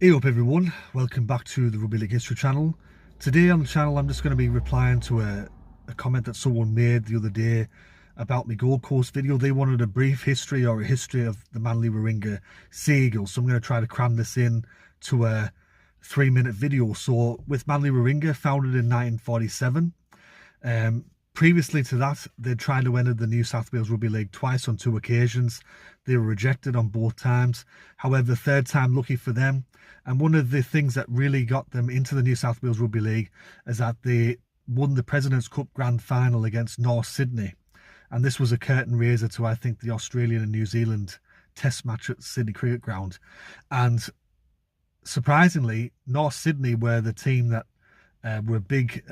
Hey up everyone, welcome back to the Rugby League History channel. Today on the channel I'm just going to be replying to a comment that someone made the other day about my Gold Coast video. They wanted a brief history or a history of the Manly-Warringah Sea Eagles, so I'm going to try to cram this in to a 3-minute video. So with Manly-Warringah, founded in 1947, previously to that, they'd tried to enter the New South Wales Rugby League twice on 2 occasions. They were rejected on both times. However, the third time, lucky for them. And one of the things that really got them into the New South Wales Rugby League is that they won the President's Cup Grand Final against North Sydney. And this was a curtain raiser to, I think, the Australian and New Zealand Test match at Sydney Cricket Ground. And surprisingly, North Sydney were the team that were big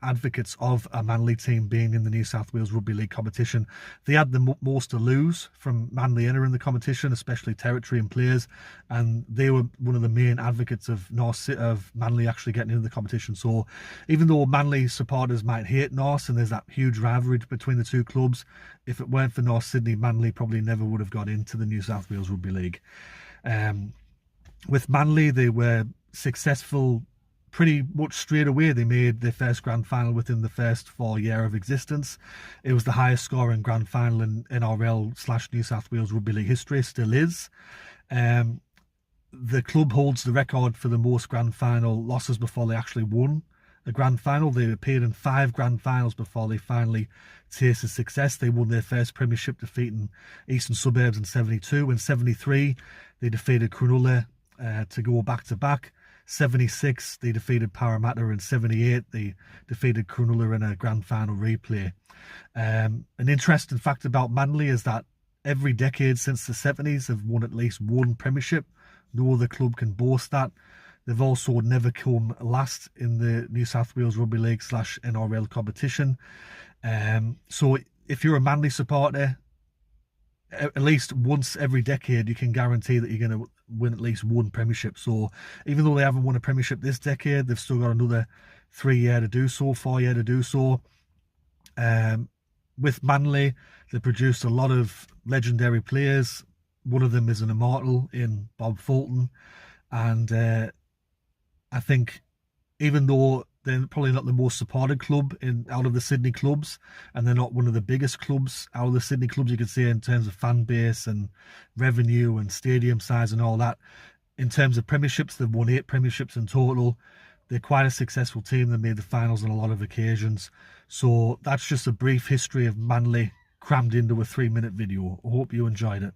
advocates of a Manly team being in the New South Wales Rugby League competition. They had the most to lose from Manly entering the competition, especially territory and players, and they were one of the main advocates of Manly actually getting into the competition. So even though Manly supporters might hate North and there's that huge rivalry between the two clubs, if it weren't for North Sydney, Manly probably never would have got into the New South Wales Rugby League. With Manly, they were successful pretty much straight away. They made their first grand final within the first 4 years of existence. It was the highest scoring grand final in NRL/New South Wales Rugby League history, still is. The club holds the record for the most grand final losses before they actually won a grand final. They appeared in 5 grand finals before they finally tasted success. They won their first premiership, defeating Eastern Suburbs in 72. In 73, they defeated Cronulla to go back-to-back. 76, they defeated Parramatta. In 78, they defeated Cronulla in a grand final replay. An interesting fact about Manly is that every decade since the 70s have won at least 1 premiership. No other club can boast that. They've also never come last in the New South Wales Rugby League/NRL competition. So if you're a Manly supporter, at least once every decade you can guarantee that you're going to win at least 1 premiership. So even though they haven't won a premiership this decade, they've still got another 3 years to do so, 4 years to do so. With Manly, they produced a lot of legendary players. One of them is an immortal in Bob Fulton, and I think even though they're probably not the most supported club out of the Sydney clubs, and they're not one of the biggest clubs out of the Sydney clubs, you could say, in terms of fan base and revenue and stadium size and all that. In terms of premierships, they've won 8 premierships in total. They're quite a successful team. They made the finals on a lot of occasions. So that's just a brief history of Manly crammed into a 3-minute video. I hope you enjoyed it.